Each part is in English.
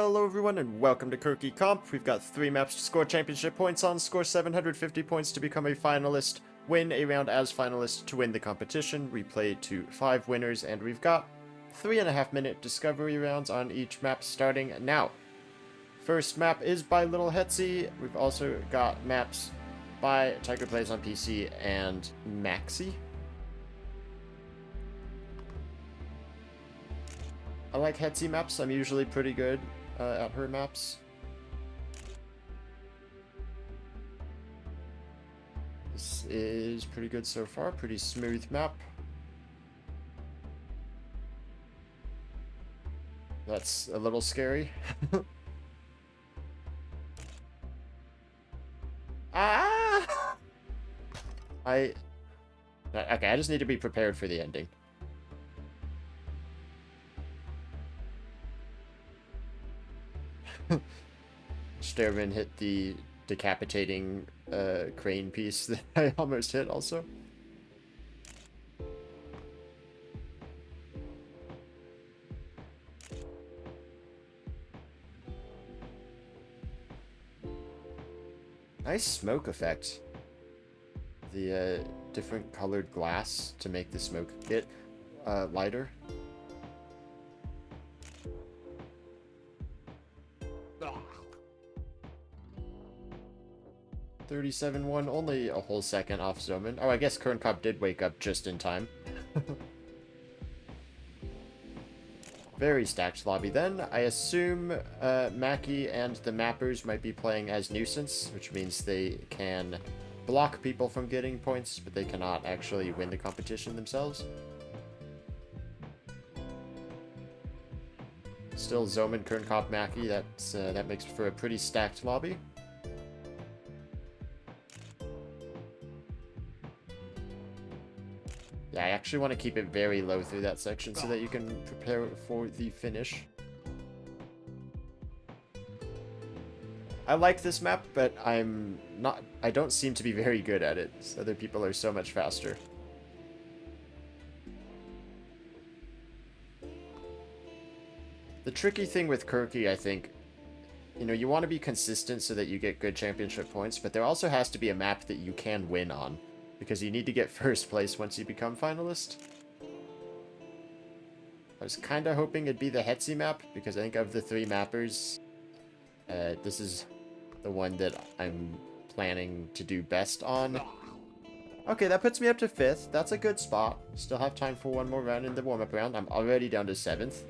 Hello everyone and welcome to Kerki Comp. We've got 3 maps to score championship points on, score 750 points to become a finalist, win a round as finalist to win the competition. We play to 5 winners and we've got 3.5 minute discovery rounds on each map starting now. First map is by LittleHetzy. We've also got maps by tigerplaysonpc and Maxi. I like Hetzy maps. I'm usually pretty good at her maps. This is pretty good so far. Pretty smooth map. That's a little scary. Ah! Okay, I just need to be prepared for the ending. Sterman hit the decapitating crane piece that I almost hit also. Nice smoke effect. The different colored glass to make the smoke get lighter. 37-1, only a whole second off Zoman. Oh, I guess Kernkop did wake up just in time. Very stacked lobby then. I assume Mackie and the mappers might be playing as nuisance, which means they can block people from getting points, but they cannot actually win the competition themselves. Still Zoman, Kernkop, Mackie. That makes for a pretty stacked lobby. Yeah, I actually want to keep it very low through that section so that you can prepare for the finish. I like this map, but I don't seem to be very good at it. Other people are so much faster. The tricky thing with Kerki, I think, you want to be consistent so that you get good championship points, but there also has to be a map that you can win on, because you need to get first place once you become finalist. I was kind of hoping it'd be the Hetzy map, because I think of the 3 mappers, this is the one that I'm planning to do best on. Okay, that puts me up to 5th. That's a good spot. Still have time for one more round in the warm-up round. I'm already down to 7th.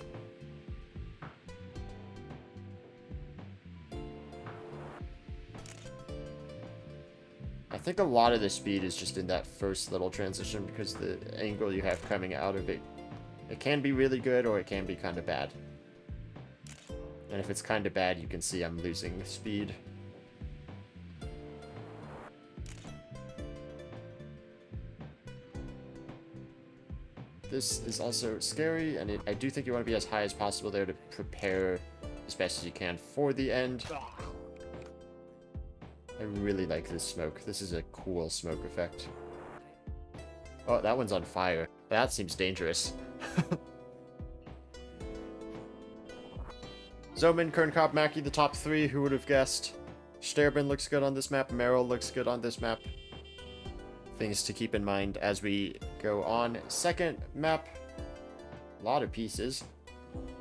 I think a lot of the speed is just in that first little transition because the angle you have coming out of it, it can be really good or it can be kind of bad. And if it's kind of bad, you can see I'm losing speed. This is also scary, and I do think you want to be as high as possible there to prepare as best as you can for the end. I really like this smoke. This is a cool smoke effect. Oh, that one's on fire. That seems dangerous. Zoman, Kernkop, Mackie, the top 3. Who would have guessed? Sterben looks good on this map. Merrill looks good on this map. Things to keep in mind as we go on. Second map. A lot of pieces.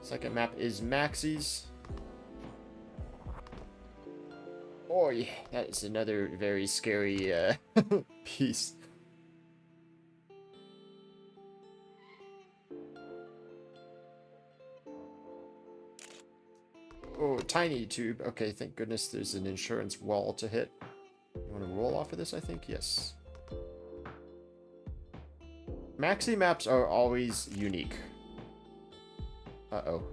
Second map is Maxie's. Oh yeah, that is another very scary piece. Oh, tiny tube. Okay, thank goodness there's an insurance wall to hit. You want to roll off of this, I think? Yes. Maxi maps are always unique. Uh-oh.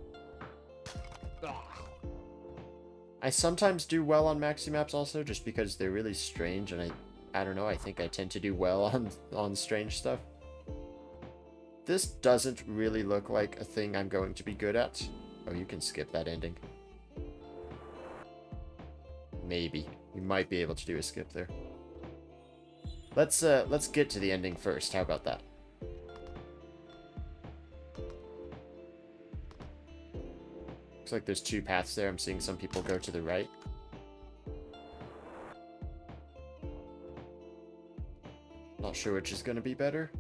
I sometimes do well on maxi maps also, just because they're really strange, and I don't know, I think I tend to do well on strange stuff. This doesn't really look like a thing I'm going to be good at. Oh, you can skip that ending. Maybe. You might be able to do a skip there. Let's get to the ending first. How about that? Looks like there's two paths there. I'm seeing some people go to the right. Not sure which is going to be better.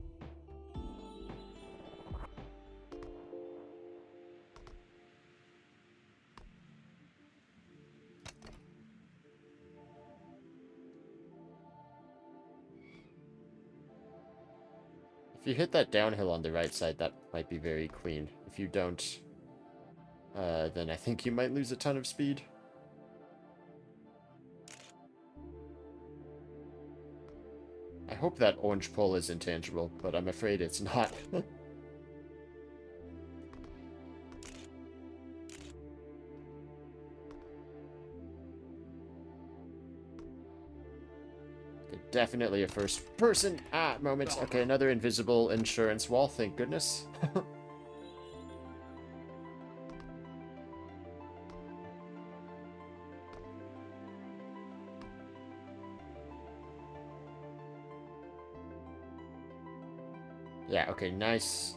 If you hit that downhill on the right side, that might be very clean. If you don't, then I think you might lose a ton of speed. I hope that orange pole is intangible, but I'm afraid it's not. Definitely a first person moment. Okay, another invisible insurance wall, thank goodness. Yeah, okay, nice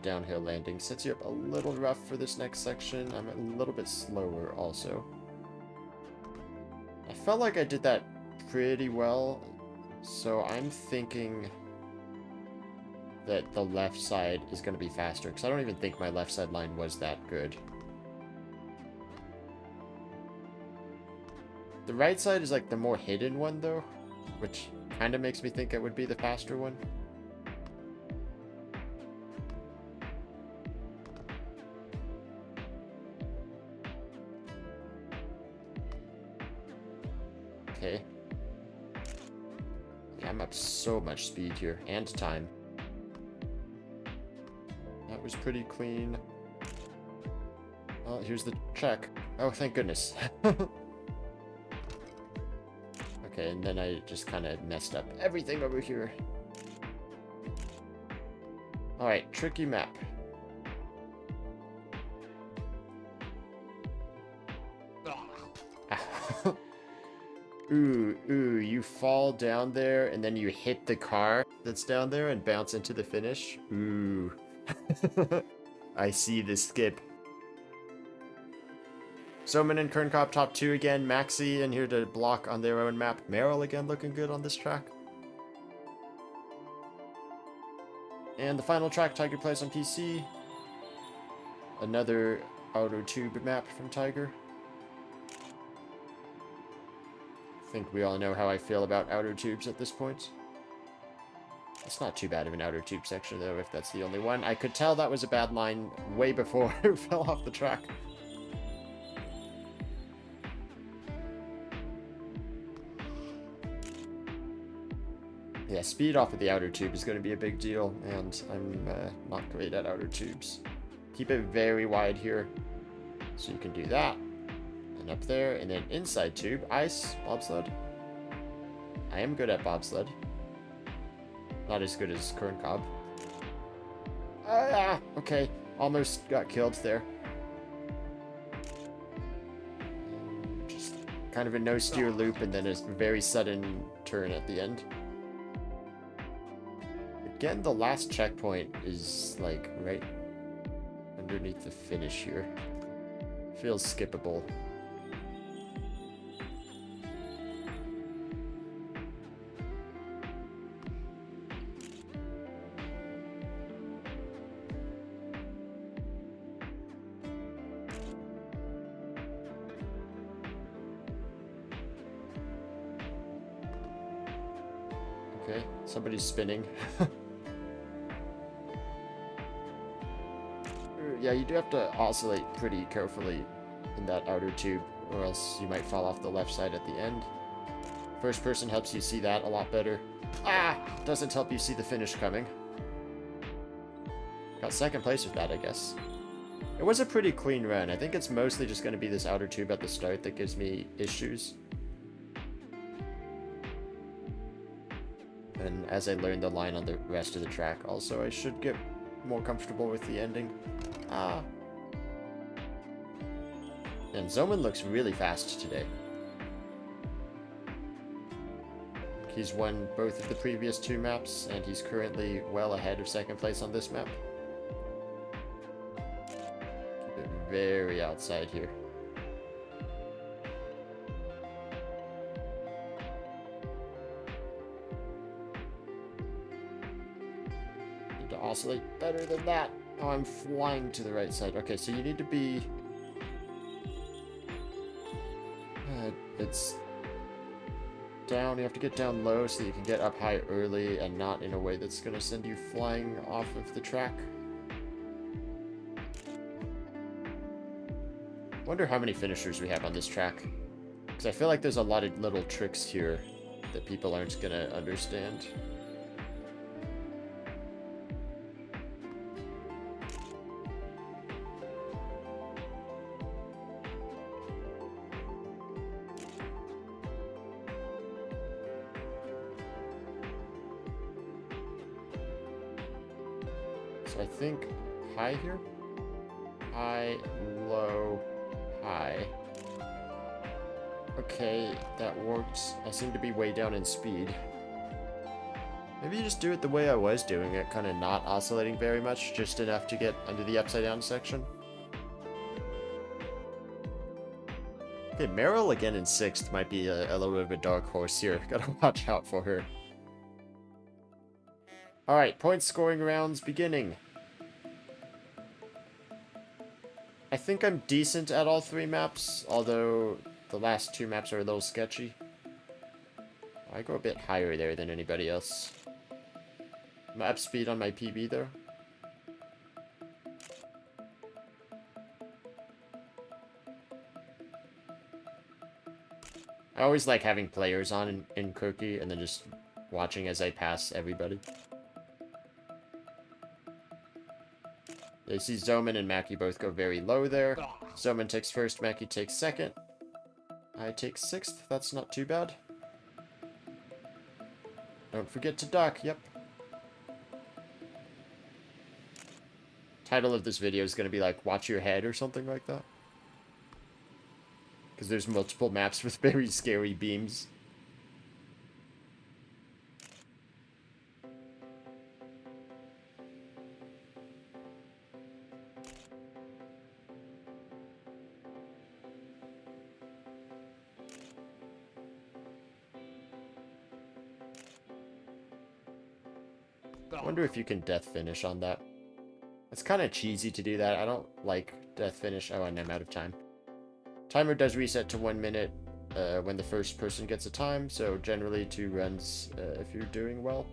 downhill landing. Sets you up a little rough for this next section. I'm a little bit slower also. I felt like I did that pretty well. So I'm thinking that the left side is going to be faster, because I don't even think my left side line was that good. The right side is like the more hidden one though, which kind of makes me think it would be the faster one. Okay. I'm up so much speed here, and time. That was pretty clean. Well, here's the check. Oh, thank goodness. Okay, and then I just kind of messed up everything over here. Alright, tricky map. Ooh, you fall down there and then you hit the car that's down there and bounce into the finish. Ooh. I see the skip. Soman and Kernkop top 2 again. Maxi in here to block on their own map. Meryl again looking good on this track. And the final track, Tiger plays on PC. Another outer tube map from Tiger. I think we all know how I feel about outer tubes at this point. It's not too bad of an outer tube section, though, if that's the only one. I could tell that was a bad line way before it fell off the track. Yeah, speed off of the outer tube is going to be a big deal, and I'm not great at outer tubes. Keep it very wide here, so you can do that. And up there, and then inside tube, ice, bobsled. I am good at bobsled. Not as good as Kernkop. Okay, almost got killed there. Just kind of a no steer loop, and then a very sudden turn at the end. Again, the last checkpoint is like right underneath the finish here. Feels skippable. Okay, somebody's spinning. Yeah, you do have to oscillate pretty carefully in that outer tube, or else you might fall off the left side at the end. First person helps you see that a lot better. Doesn't help you see the finish coming. Got second place with that, I guess. It was a pretty clean run. I think it's mostly just going to be this outer tube at the start that gives me issues. And as I learn the line on the rest of the track, also, I should get more comfortable with the ending. And Zoman looks really fast today. He's won both of the previous two maps, and he's currently well ahead of second place on this map. Keep it very outside here. Need to oscillate better than that. Oh, I'm flying to the right side. Okay, so you need to be... it's down. You have to get down low so that you can get up high early and not in a way that's going to send you flying off of the track. Wonder how many finishers we have on this track. Because I feel like there's a lot of little tricks here that people aren't going to understand. So I think high here? High, low, high. Okay, that works. I seem to be way down in speed. Maybe you just do it the way I was doing it, kind of not oscillating very much, just enough to get under the upside down section. Okay, Meryl again in 6th might be a little bit of a dark horse here. Gotta watch out for her. Alright, point scoring rounds beginning. I think I'm decent at all 3 maps, although the last 2 maps are a little sketchy. I go a bit higher there than anybody else. Map speed on my PB though. I always like having players on in Kerki and then just watching as I pass everybody. You see Zoman and Mackie both go very low there. Zoman takes first, Mackie takes second. I take 6th, that's not too bad. Don't forget to duck, yep. Title of this video is going to be like, watch your head or something like that. Because there's multiple maps with very scary beams. I wonder if you can death finish on that. It's kind of cheesy to do that. I don't like death finish. Oh, and I'm out of time. Timer does reset to 1 minute when the first person gets a time, so generally 2 runs if you're doing well.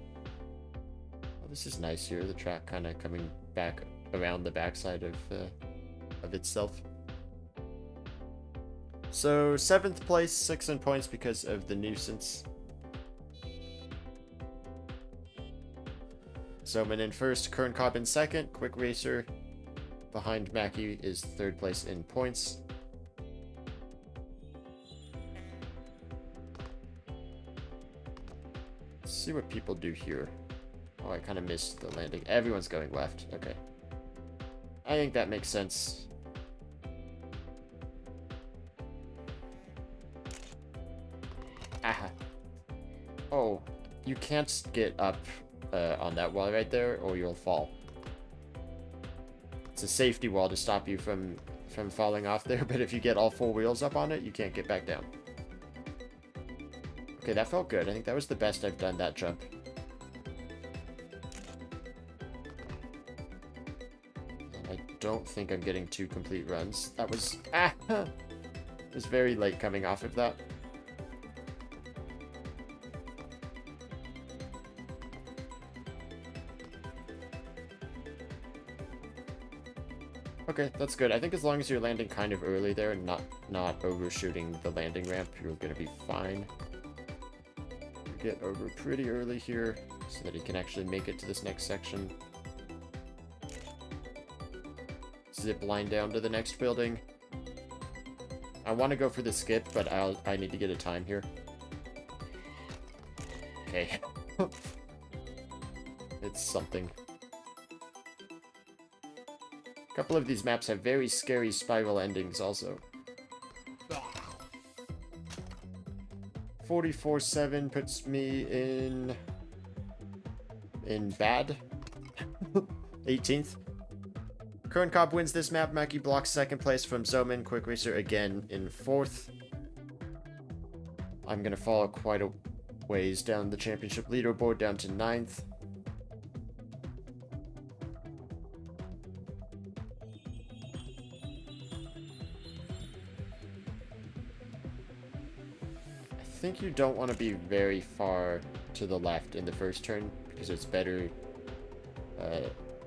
Oh, this is nice here, the track kind of coming back around the backside of itself. So 7th place, 6 in points because of the nuisance. Zoman in first, Kern Cobb in second, Quick Racer behind Mackie is 3rd place in points. Let's see what people do here. Oh, I kind of missed the landing. Everyone's going left. Okay. I think that makes sense. Aha. Oh, you can't get up on that wall right there, or you'll fall. It's a safety wall to stop you from falling off there, but if you get all 4 wheels up on it, you can't get back down. Okay, that felt good. I think that was the best I've done that jump. And I don't think I'm getting 2 complete runs. That was... Ah! It was very late coming off of that. Okay, that's good. I think as long as you're landing kind of early there and not overshooting the landing ramp, you're gonna be fine. Get over pretty early here so that he can actually make it to this next section. Zip line down to the next building. I want to go for the skip, but I need to get a time here. Okay. It's something. A couple of these maps have very scary spiral endings also. 44-7 puts me in bad. 18th. Current Cop wins this map. Mackie blocks second place from Zoman. Quick Racer again in fourth. I'm going to fall quite a ways down the championship leaderboard, down to 9th. I think you don't want to be very far to the left in the first turn, because it's better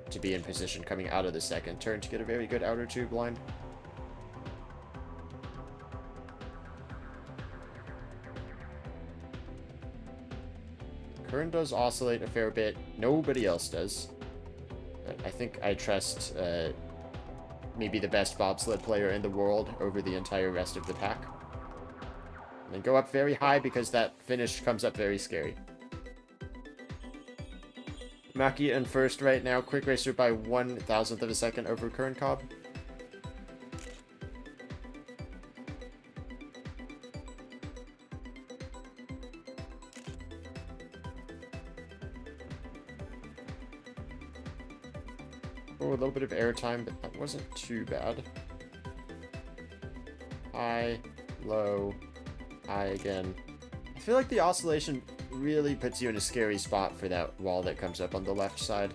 to be in position coming out of the second turn to get a very good outer tube line. Kern does oscillate a fair bit. Nobody else does. I think I trust maybe the best bobsled player in the world over the entire rest of the pack. And then go up very high because that finish comes up very scary. Mackie in first right now. Quick Racer by 1,000th of a second over Current Cobb. Oh, a little bit of airtime, but that wasn't too bad. High, low, high again. I feel like the oscillation really puts you in a scary spot for that wall that comes up on the left side.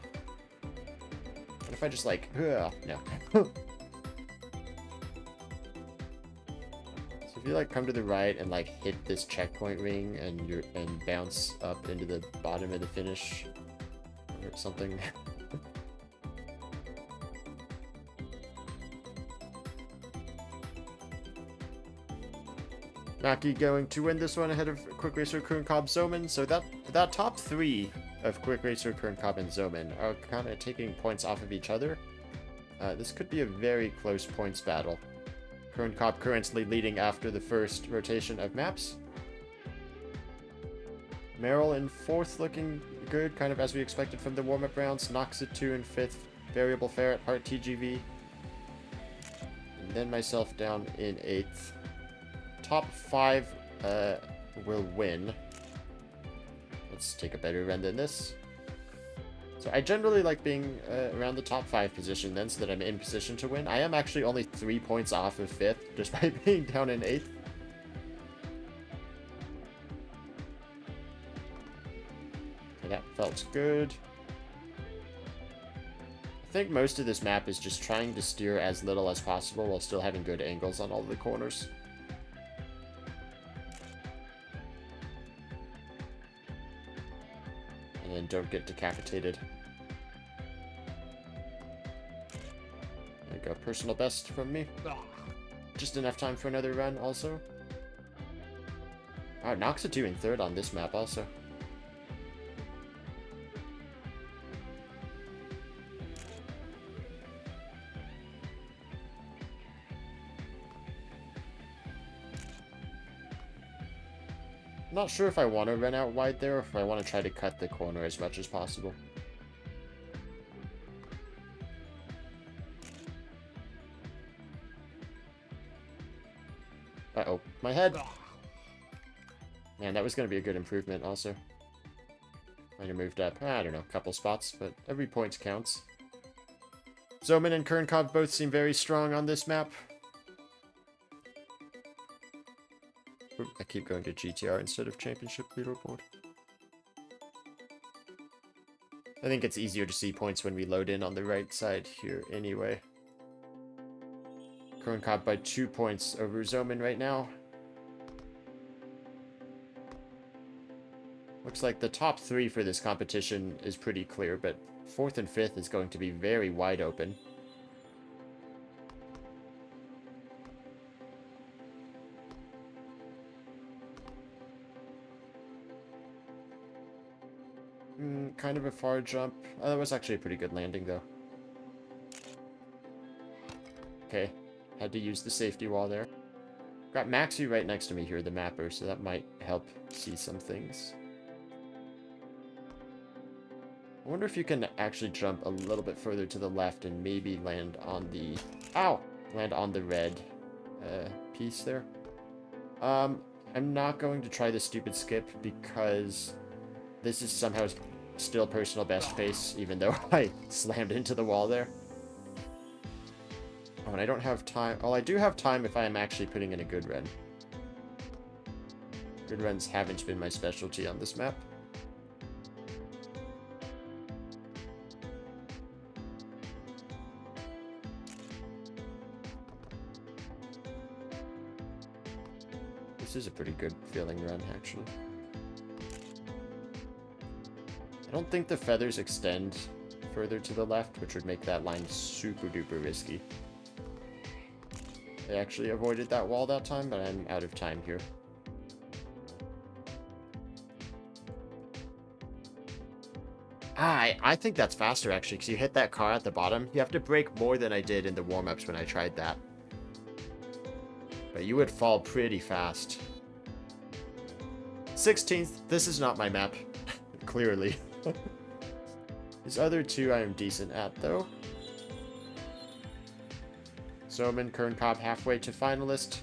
What if I just like, no. So if you like come to the right and like hit this checkpoint ring and bounce up into the bottom of the finish or something. Mackie going to win this one ahead of Quick Racer, Kern Cobb, Zoman. So that top three of Quick Racer, Kern Cobb, and Zoman are kind of taking points off of each other. This could be a very close points battle. Kern Cobb currently leading after the first rotation of maps. Merrill in fourth, looking good, kind of as we expected from the warm-up rounds. Noxit2 in fifth, Variable Ferret, Heart TGV. And then myself down in eighth. Top five will win. Let's take a better run than this. So I generally like being around the top 5 position then, so that I'm in position to win. I am actually only 3 points off of 5th, just by being down in 8th. Okay, that felt good. I think most of this map is just trying to steer as little as possible while still having good angles on all the corners. And don't get decapitated. There you go, personal best from me. Just enough time for another run also. Alright, Noxit2 in third on this map also. Not sure if I want to run out wide there, or if I want to try to cut the corner as much as possible. Uh-oh, my head! Man, that was going to be a good improvement also. Might have moved up, I don't know, a couple spots, but every point counts. Zoman and Kern Cobb both seem very strong on this map. I keep going to GTR instead of championship leaderboard. I think it's easier to see points when we load in on the right side here anyway. Kern Cobb by 2 points over Zoman right now. Looks like the top 3 for this competition is pretty clear, but 4th and 5th is going to be very wide open. Kind of a far jump. That was actually a pretty good landing, though. Okay, had to use the safety wall there. Got Maxi right next to me here, the mapper, so that might help see some things. I wonder if you can actually jump a little bit further to the left and maybe land on the... Ow! Land on the red piece there. I'm not going to try the stupid skip because this is somehow still personal best pace, even though I slammed into the wall there. Oh, and I don't have time. Well, I do have time if I am actually putting in a good run. Good runs haven't been my specialty on this map. This is a pretty good feeling run, actually. I don't think the feathers extend further to the left, which would make that line super duper risky. I actually avoided that wall that time, but I'm out of time here. I think that's faster, actually, because you hit that car at the bottom. You have to brake more than I did in the warm-ups when I tried that. But you would fall pretty fast. 16th. This is not my map. Clearly. These other two I am decent at, though. Zoman, Kerncobb halfway to finalist.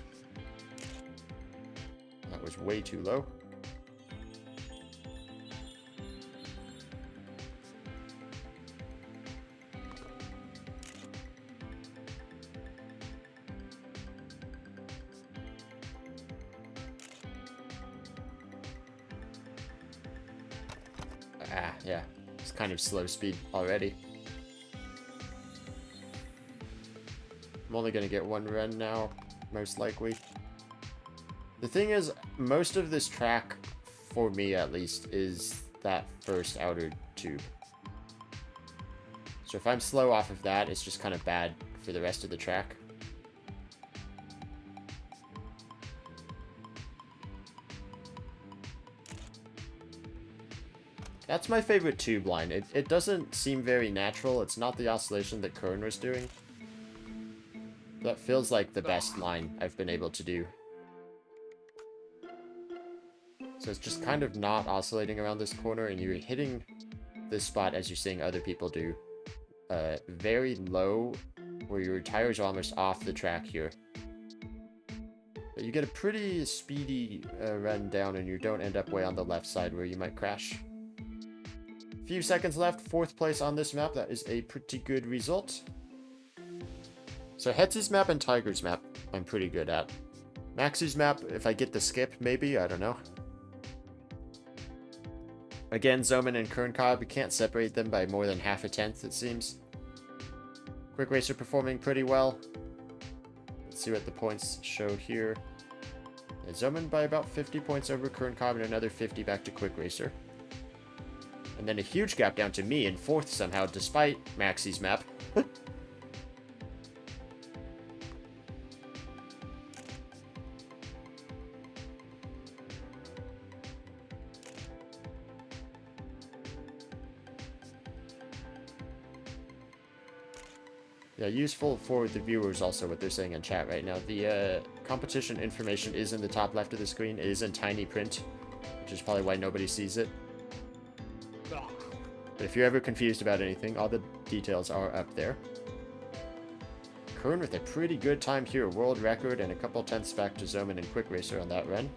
That was way too low. Yeah. It's kind of slow speed already. I'm only going to get one run now, most likely. The thing is, most of this track, for me at least, is that first outer tube. So if I'm slow off of that, it's just kind of bad for the rest of the track. That's my favorite tube line. It doesn't seem very natural. It's not the oscillation that Kern was doing. That feels like the best line I've been able to do. So it's just kind of not oscillating around this corner, and you're hitting this spot as you're seeing other people do. Very low, where your tires are almost off the track here. But you get a pretty speedy run down, and you don't end up way on the left side where you might crash. Few seconds left, 4th place on this map. That is a pretty good result. So Hetzy's map and Tiger's map, I'm pretty good at. Max's map, if I get the skip, maybe, I don't know. Again, Zoman and Kerncobb, we can't separate them by more than half a tenth, it seems. Quick Racer performing pretty well. Let's see what the points show here. Yeah, Zoman by about 50 points over Kerncobb and another 50 back to Quick Racer. And then a huge gap down to me in 4th somehow, despite Maxie's map. Yeah, useful for the viewers also what they're saying in chat right now. The competition information is in the top left of the screen. It is in tiny print, which is probably why nobody sees it. But if you're ever confused about anything, all the details are up there. Kern with a pretty good time here. World record and a couple tenths back to Zoman and Quick Racer on that run.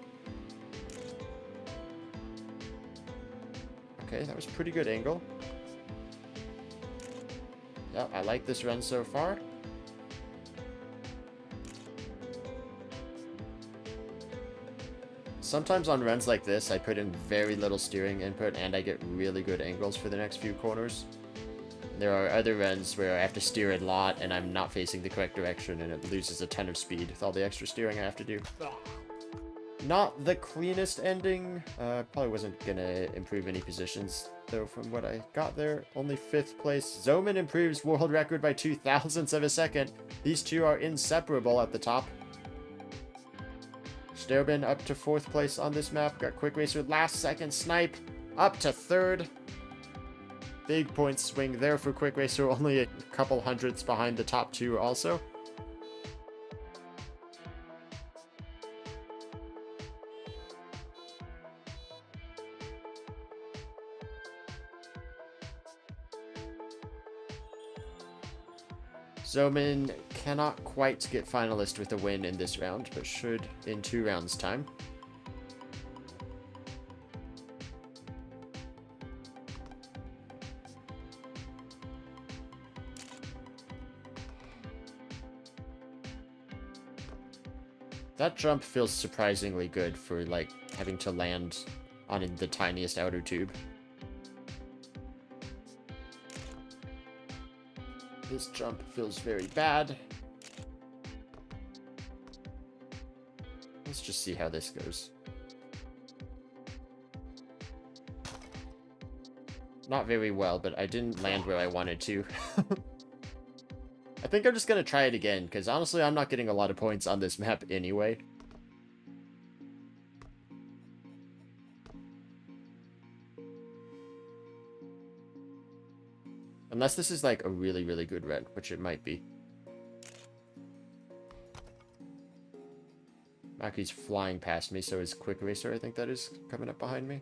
Okay, that was a pretty good angle. Yeah, I like this run so far. Sometimes on runs like this, I put in very little steering input and I get really good angles for the next few corners. There are other runs where I have to steer a lot and I'm not facing the correct direction and it loses a ton of speed with all the extra steering I have to do. Not the cleanest ending. Probably wasn't gonna improve any positions though from what I got there. Only 5th place. Zoman improves world record by 0.02 of a second. These two are inseparable at the top. Sterbin up to 4th place on this map. Got Quick Racer last second snipe up to 3rd. Big point swing there for Quick Racer, only a couple hundredths behind the top two also. Zoman cannot quite get finalist with a win in this round, but should in 2 rounds' time. That jump feels surprisingly good for, like, having to land on the tiniest outer tube. This jump feels very bad. Let's just see how this goes. Not very well, but I didn't land where I wanted to. I think I'm just gonna try it again, because honestly, I'm not getting a lot of points on this map anyway. Unless this is like a really, really good run, which it might be. Maki's flying past me, so is Quick Racer, I think that is, coming up behind me.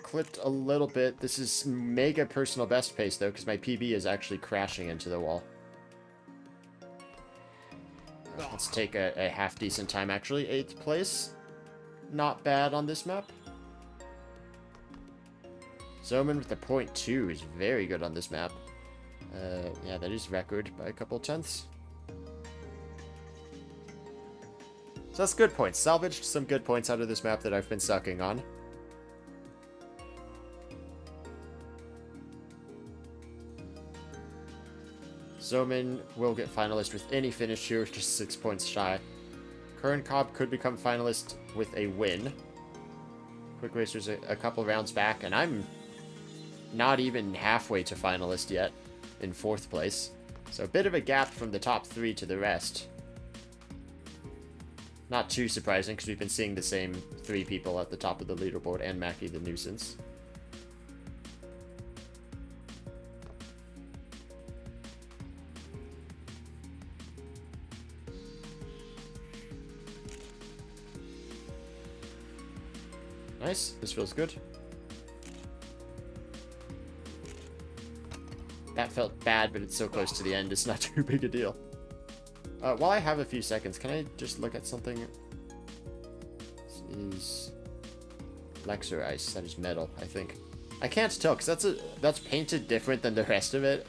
Clipped a little bit. This is mega personal best pace, though, because my PB is actually crashing into the wall. Let's take a half-decent time, actually. 8th place. Not bad on this map. Zoman with a 0.2 is very good on this map. Yeah, that is record by a couple tenths. So that's good points. Salvaged some good points out of this map that I've been sucking on. Zoman will get finalist with any finish here, just 6 points shy. Current Cobb could become finalist with a win. Quick Racer's a couple rounds back, and I'm not even halfway to finalist yet, in 4th place. So a bit of a gap from the top 3 to the rest. Not too surprising, because we've been seeing the same 3 people at the top of the leaderboard, and Maki the nuisance. Nice, this feels good. That felt bad, but it's so close to the end, it's not too big a deal. While I have a few seconds, can I just look at something? This is Lexer Ice, that is metal, I think. I can't tell, because that's painted different than the rest of it.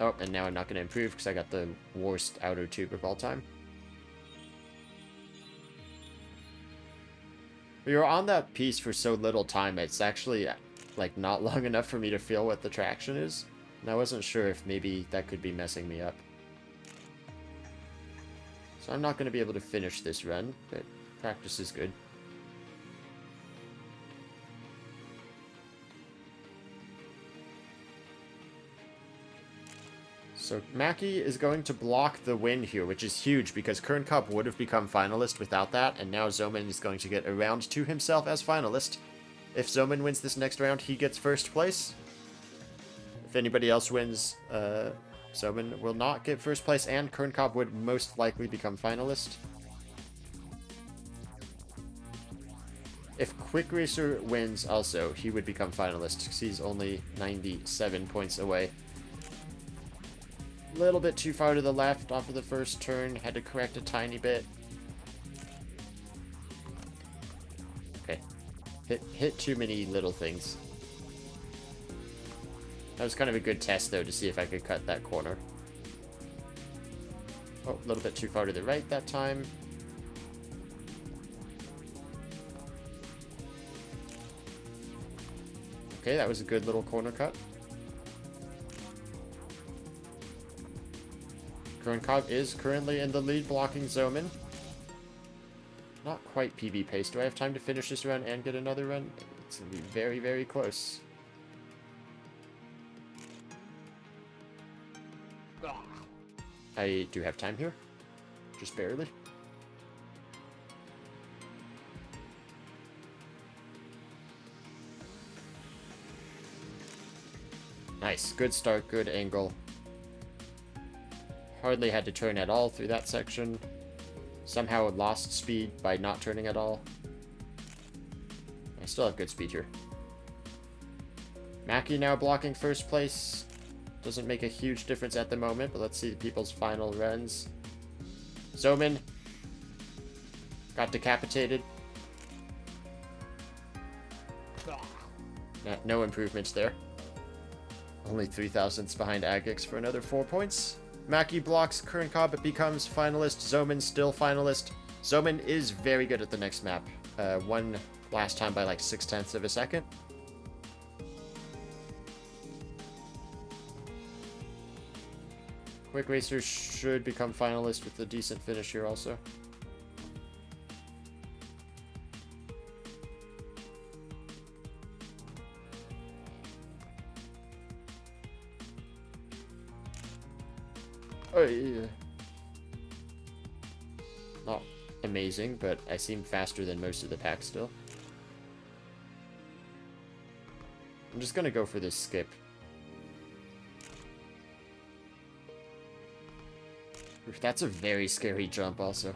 Oh, and now I'm not going to improve, because I got the worst outer tube of all time. We were on that piece for so little time, it's actually, like, not long enough for me to feel what the traction is. And I wasn't sure if maybe that could be messing me up. So I'm not going to be able to finish this run, but practice is good. So Maki is going to block the win here, which is huge because Kern Cup would have become finalist without that, and now Zoman is going to get a round to himself as finalist. If Zoman wins this next round, he gets 1st place. If anybody else wins, Zoman will not get 1st place, and Kern Cup would most likely become finalist. If Quick Racer wins also, he would become finalist, because he's only 97 points away. A little bit too far to the left off of the first turn. Had to correct a tiny bit. Okay. Hit too many little things. That was kind of a good test, though, to see if I could cut that corner. Oh, a little bit too far to the right that time. Okay, that was a good little corner cut. Kronkov is currently in the lead, blocking Zoman. Not quite PB pace. Do I have time to finish this run and get another run? It's going to be very, very close. I do have time here. Just barely. Nice. Good start, good angle. Hardly had to turn at all through that section. Somehow lost speed by not turning at all. I still have good speed here. Maki now blocking 1st place. Doesn't make a huge difference at the moment, but let's see the people's final runs. Zoman got decapitated. No improvements there. Only 3 thousandths behind Agix for another 4 points. Mackie blocks, Kern Cobb becomes finalist, Zoman still finalist. Zoman is very good at the next map. Won last time by like 0.6 of a second. Quick Racer should become finalist with a decent finish here also. Oh, yeah. Not amazing, but I seem faster than most of the pack still. I'm just gonna go for this skip. Oof, that's a very scary jump also.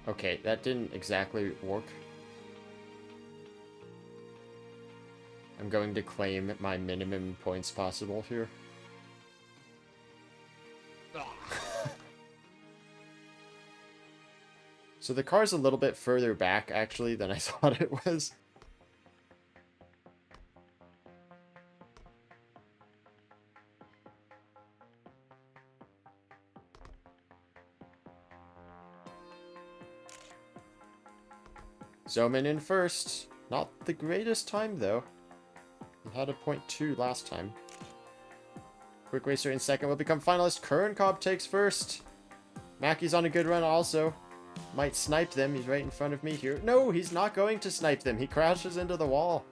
Okay, that didn't exactly work. I'm going to claim my minimum points possible here. So the car's a little bit further back, actually, than I thought it was. Zoman in first. Not the greatest time, though. He had a 0.2 last time. Quick Racer in second will become finalist. Kern Cobb takes first. Mackie's on a good run also. Might snipe them. He's right in front of me here. No, he's not going to snipe them. He crashes into the wall.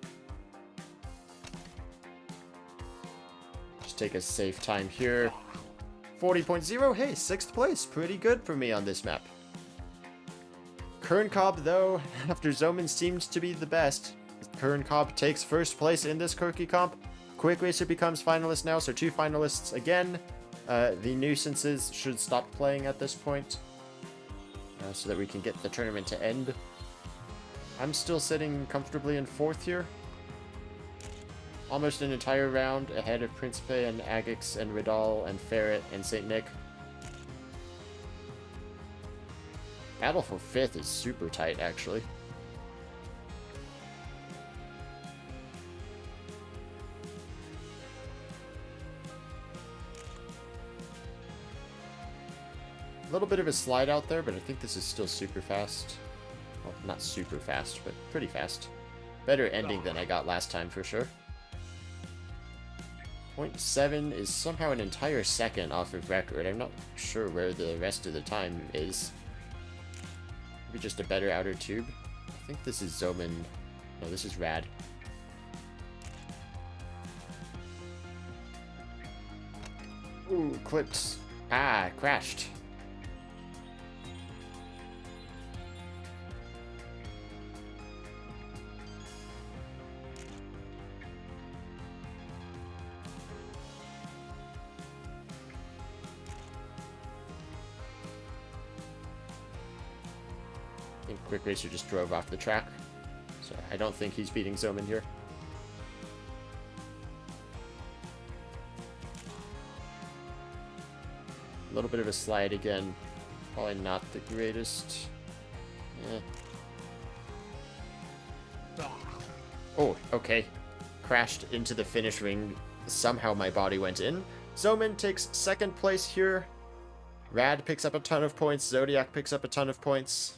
Just take a safe time here. 40.0. Hey, 6th place. Pretty good for me on this map. Kern Cobb, though, after Zoman seemed to be the best, Kern Cobb takes first place in this Kerki comp. Quick Racer becomes finalist now, so 2 finalists again. The nuisances should stop playing at this point, so that we can get the tournament to end. I'm still sitting comfortably in 4th here. Almost an entire round ahead of Principe and Agix and Ridal and Ferret and St. Nick. Battle for 5th is super tight, actually. A little bit of a slide out there, but I think this is still super fast. Well, not super fast, but pretty fast. Better ending than I got last time, for sure. 0.7 is somehow an entire second off of record. I'm not sure where the rest of the time is. Maybe just a better outer tube. I think this is Zoman. No, this is Rad. Ooh, clipped. Ah, crashed. I think Quick Racer just drove off the track, so I don't think he's beating Zoman here. A little bit of a slide again. Probably not the greatest. Oh, okay. Crashed into the finish ring. Somehow my body went in. Zoman takes 2nd place here. Rad picks up a ton of points. Zodiac picks up a ton of points.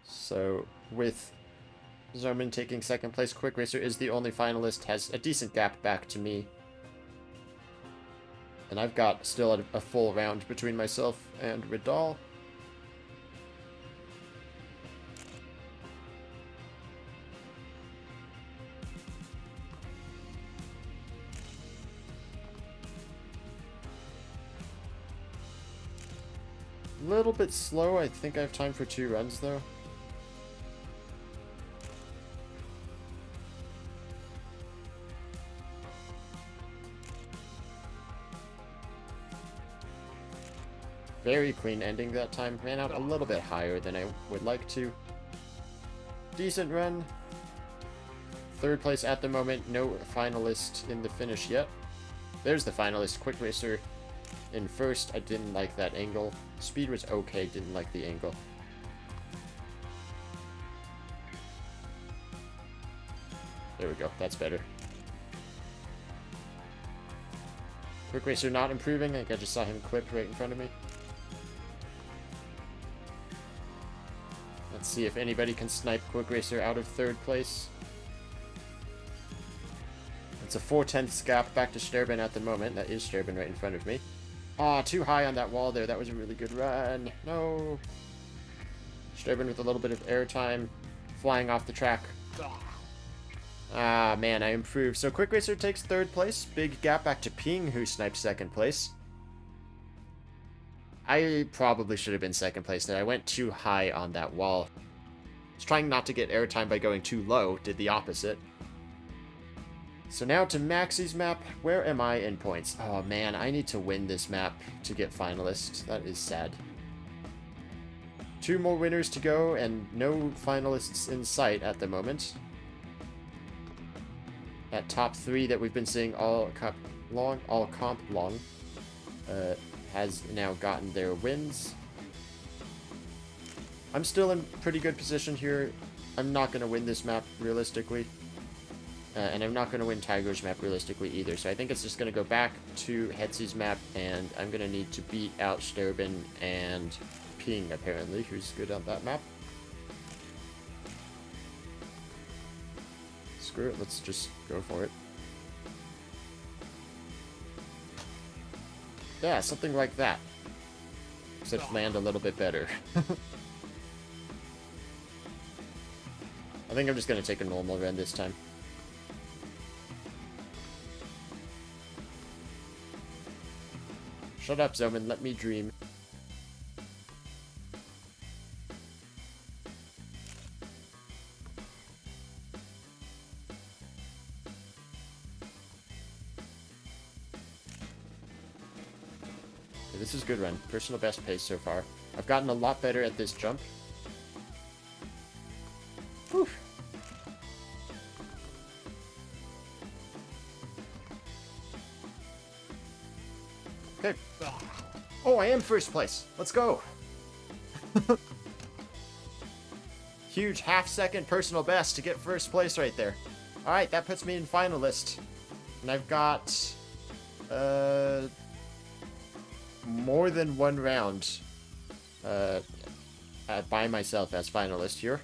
So, with Zoman taking 2nd place, Quick Racer is the only finalist, has a decent gap back to me. And I've got still a full round between myself and Ridal. A little bit slow. I think I have time for 2 runs, though. Very clean ending that time. Ran out a little bit higher than I would like to. Decent run. third place at the moment. No finalist in the finish yet. There's the finalist, Quick Racer in first. I didn't like that angle. Speed was okay, didn't like the angle. There we go, that's better. Quick Racer not improving. I think I just saw him clip right in front of me. Let's see if anybody can snipe Quick Racer out of third place. It's a 4/10 gap back to Sterben at the moment. That is Sterben right in front of me. Aw, too high on that wall there. That was a really good run. No. Sterben with a little bit of airtime. Flying off the track. Ah, man, I improved. So Quick Racer takes third place. Big gap back to Ping, who sniped second place. I probably should have been second place there. I went too high on that wall. I was trying not to get airtime by going too low. Did the opposite. So now to Maxie's map. Where am I in points? Oh, man, I need to win this map to get finalist. That is sad. 2 more winners to go, and no finalists in sight at the moment. That top 3 that we've been seeing all comp long, has now gotten their wins. I'm still in pretty good position here. I'm not going to win this map realistically. And I'm not going to win Tiger's map realistically either. So I think it's just going to go back to Hetzy's map, and I'm going to need to beat out Sterben and Ping, apparently, who's good on that map. Screw it, let's just go for it. Yeah, something like that. Except land a little bit better. I think I'm just going to take a normal run this time. Shut up, Zoman, let me dream. This is a good run. Personal best pace so far. I've gotten a lot better at this jump. Whew. Okay. Oh, I am first place. Let's go. Huge half-second personal best to get first place right there. Alright, that puts me in finalist. And I've got... more than one round by myself as finalist here.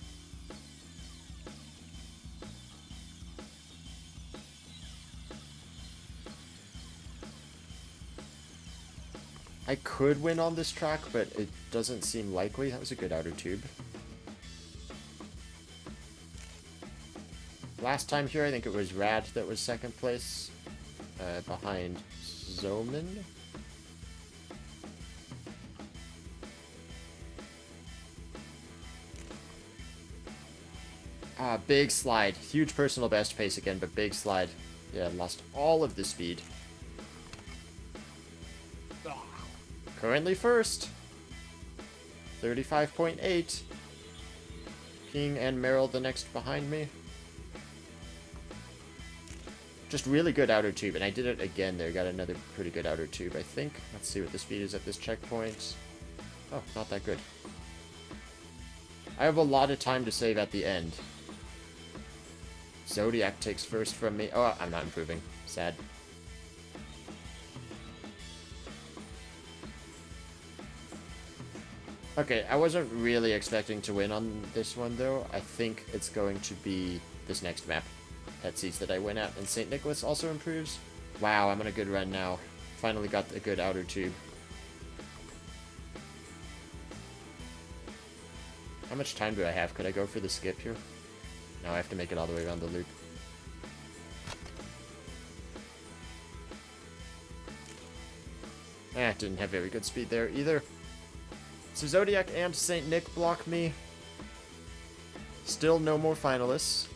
I could win on this track, but it doesn't seem likely. That was a good outer tube. Last time here, I think it was Rad that was second place, behind Zoman. Ah, big slide. Huge personal best pace again, but big slide. Yeah, lost all of the speed. Currently first. 35.8. Ping and Meryl the next behind me. Just really good outer tube, and I did it again there. Got another pretty good outer tube, I think. Let's see what the speed is at this checkpoint. Oh, not that good. I have a lot of time to save at the end. Zodiac takes first from me. Oh, I'm not improving. Sad. Okay, I wasn't really expecting to win on this one, though. I think it's going to be this next map. Hetzy's that I win at, and St. Nicholas also improves. Wow, I'm on a good run now. Finally got a good outer tube. How much time do I have? Could I go for the skip here? No, I have to make it all the way around the loop. Didn't have very good speed there either. So Zodiac and St. Nick block me. Still no more finalists.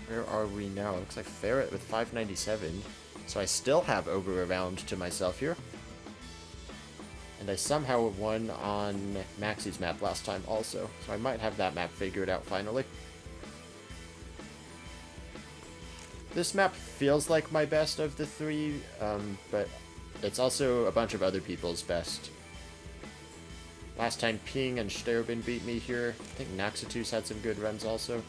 Where are we now? Looks like Ferret with 597. So I still have over a round to myself here. And I somehow won on Maxie's map last time also. So I might have that map figured out finally. This map feels like my best of the three, but it's also a bunch of other people's best. Last time Ping and Sterben beat me here. I think Naxatus had some good runs also.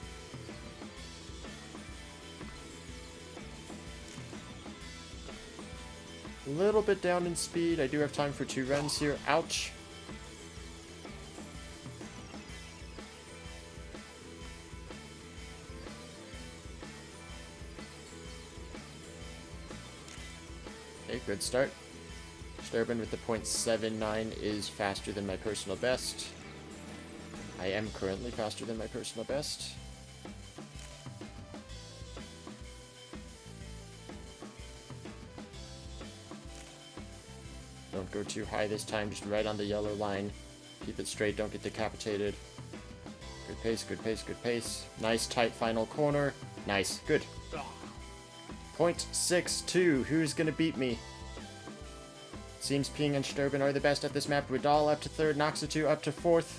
A little bit down in speed. I do have time for 2 runs here. Ouch. Okay, good start. Sterben with the .79 is faster than my personal best. I am currently faster than my personal best. Don't go too high this time, just right on the yellow line. Keep it straight, don't get decapitated. Good pace, good pace, good pace. Nice tight final corner. Nice, good. .62, who's gonna beat me? Seems Ping and Sterben are the best at this map. Ridal up to 3rd, Naxatu up to 4th.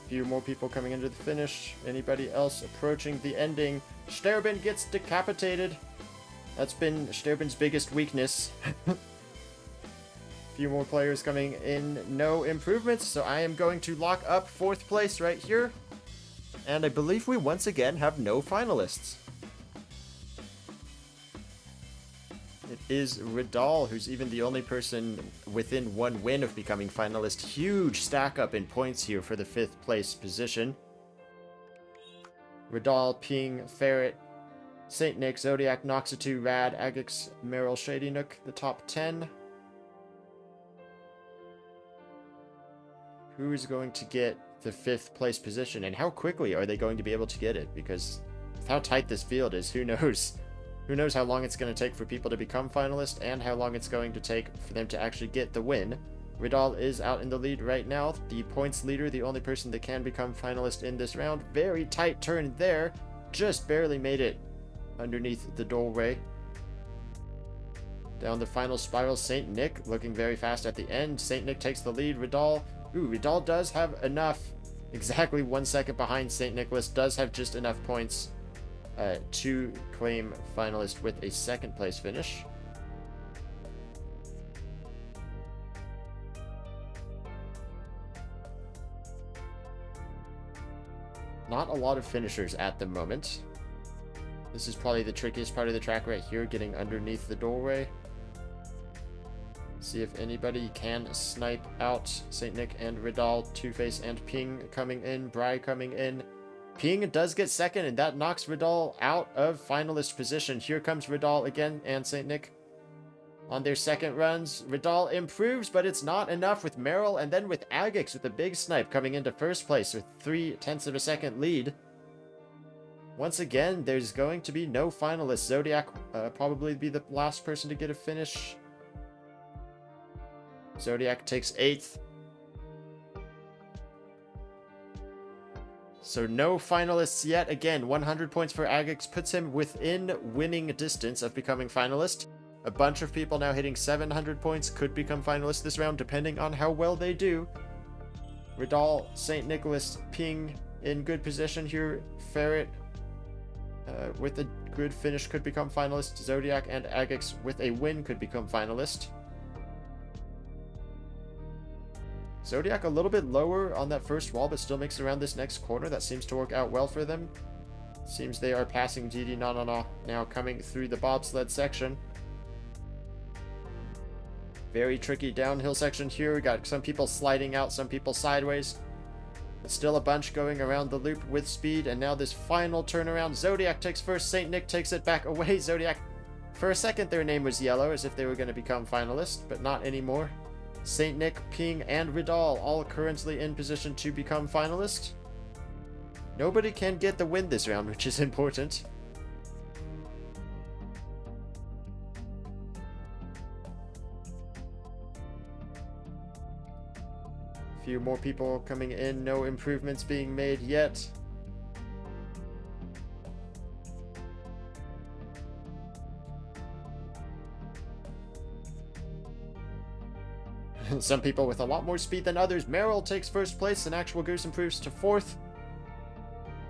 Few more people coming into the finish. Anybody else approaching the ending? Sterben gets decapitated. That's been Sterben's biggest weakness. Few more players coming in. No improvements, so I am going to lock up 4th place right here. And I believe we once again have no finalists. It is Ridal, who's even the only person within 1 win of becoming finalist. Huge stack up in points here for the 5th place position. Ridal, Ping, Ferret, Saint Nick, Zodiac, Noxatu, Rad, Agix, Meryl, Shady Nook, the top 10. Who is going to get the 5th place position, and how quickly are they going to be able to get it? Because with how tight this field is, who knows? Who knows how long it's going to take for people to become finalists, and how long it's going to take for them to actually get the win. Ridal is out in the lead right now, the points leader, the only person that can become finalist in this round. Very tight turn there, just barely made it underneath the doorway. Down the final spiral, Saint Nick looking very fast at the end. Saint Nick takes the lead. Ridal does have enough, exactly 1 second behind Saint Nicholas, does have just enough points to claim finalist with a 2nd place finish. Not a lot of finishers at the moment. This is probably the trickiest part of the track right here, getting underneath the doorway. See if anybody can snipe out Saint Nick and Ridal, Two-Face and Ping coming in, Bry coming in. Ping does get 2nd, and that knocks Ridal out of finalist position. Here comes Ridal again and Saint Nick on their 2nd runs. Ridal improves, but it's not enough with Meryl, and then with Agix with a big snipe coming into 1st place with 0.3 of a second lead. Once again, there's going to be no finalists. Zodiac probably be the last person to get a finish. Zodiac takes 8th. So no finalists yet. Again, 100 points for Agix puts him within winning distance of becoming finalist. A bunch of people now hitting 700 points could become finalists this round, depending on how well they do. Ridal, St. Nicholas, Ping in good position here. Ferret with a good finish could become finalist. Zodiac and Agix with a win could become finalist. Zodiac a little bit lower on that first wall, but still makes it around this next corner. That seems to work out well for them. Seems they are passing Didi Nanana now coming through the bobsled section. Very tricky downhill section here. We got some people sliding out, some people sideways. But still a bunch going around the loop with speed. And now this final turnaround. Zodiac takes first. St. Nick takes it back away. Zodiac, for a second, their name was yellow, as if they were going to become finalists, but not anymore. St. Nick, Ping, and Ridal all currently in position to become finalists. Nobody can get the win this round, which is important. A few more people coming in, no improvements being made yet. Some people with a lot more speed than others. Meryl takes 1st place, and Actual Goose improves to 4th.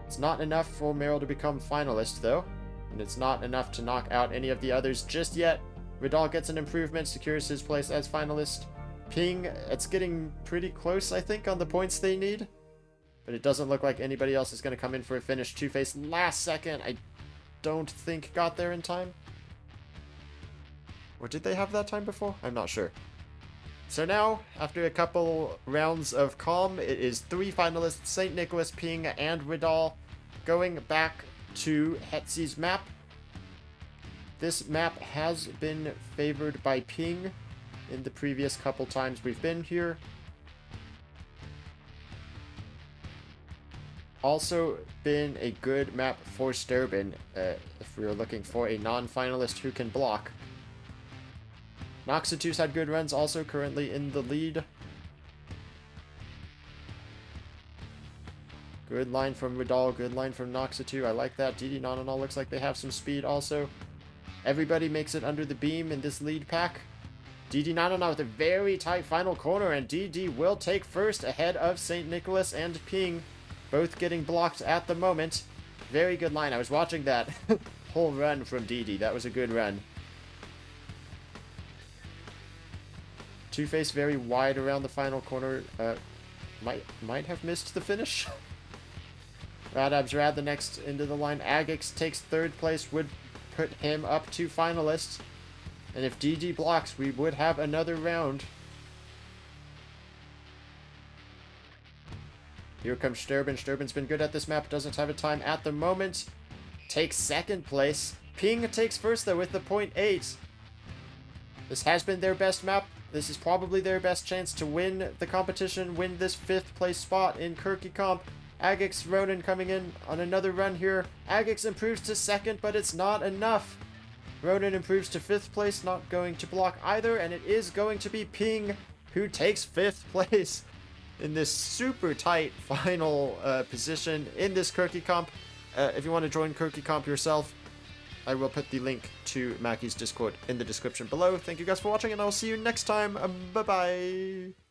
It's not enough for Meryl to become finalist, though. And it's not enough to knock out any of the others just yet. Vidal gets an improvement, secures his place as finalist. Ping, it's getting pretty close, I think, on the points they need. But it doesn't look like anybody else is going to come in for a finish. Two-Face last second, I don't think got there in time. Or did they have that time before? I'm not sure. So now, after a couple rounds of calm, it is 3 finalists, St. Nicholas, Ping, and Vidal, going back to Hetzy's map. This map has been favored by Ping in the previous couple times we've been here. Also been a good map for Sturbin, if we were looking for a non-finalist who can block. Noxitu's had good runs, also currently in the lead. Good line from Vidal, good line from Noxitu. I like that. DD Nananol looks like they have some speed also. Everybody makes it under the beam in this lead pack. DD Nananol with a very tight final corner, and DD will take first ahead of St. Nicholas and Ping, both getting blocked at the moment. Very good line. I was watching that whole run from DD. That was a good run. Two-Face very wide around the final corner. Might have missed the finish. Radab's Rad the next into the line. Agix takes 3rd place, would put him up to finalists. And if DD blocks, we would have another round. Here comes Sturbin. Sturbin's been good at this map, doesn't have a time at the moment. Takes 2nd place. Ping takes 1st though with the 0.8. This has been their best map. This is probably their best chance to win the competition, win this 5th place spot in Kerki Comp. Agix Ronan coming in on another run here. Agix improves to 2nd, but it's not enough. Ronan improves to 5th place, not going to block either, and it is going to be Ping who takes 5th place in this super tight final position in this Kerki Comp. If you want to join Kerki Comp yourself, I will put the link to Mackie's Discord in the description below. Thank you guys for watching, and I'll see you next time. Bye-bye.